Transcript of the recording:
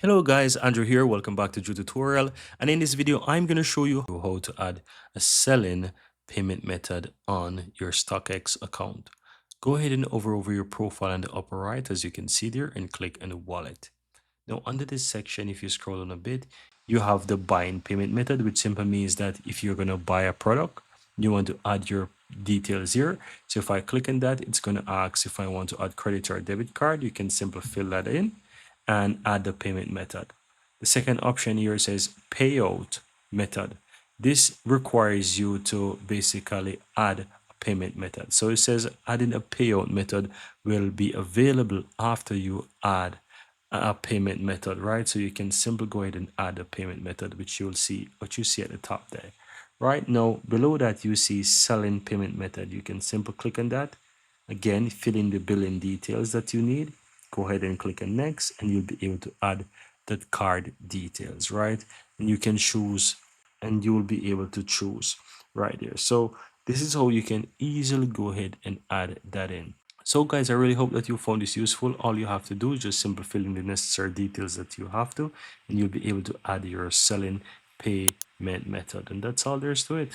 Hello guys, Andrew here. Welcome back to Drew Tutorial. And in this video, I'm going to show you how to add a sell-in payment method on your StockX account. Go ahead and hover over your profile in the upper right, as you can see there, and click on the wallet. Now, under this section, if you scroll on a bit, you have the buying payment method, which simply means that if you're going to buy a product, you want to add your details here. So if I click on that, it's going to ask if I want to add credit or debit card. You can simply fill that in and add the payment method. The second option here says payout method. This requires you to basically add a payment method. So it says adding a payout method will be available after you add a payment method, right? So you can simply go ahead and add a payment method, which you'll see what you see at the top there. Right now, below that, you see selling payment method. You can simply click on that. Again, fill in the billing details that you need. Go ahead and click on next, and you'll be able to add that card details, right? And you can choose, and you will be able to choose right there. So this is how you can easily go ahead and add that in. So guys, I really hope that you found this useful. All you have to do is just simply fill in the necessary details that you have to, and you'll be able to add your selling payment method. And that's all there is to it.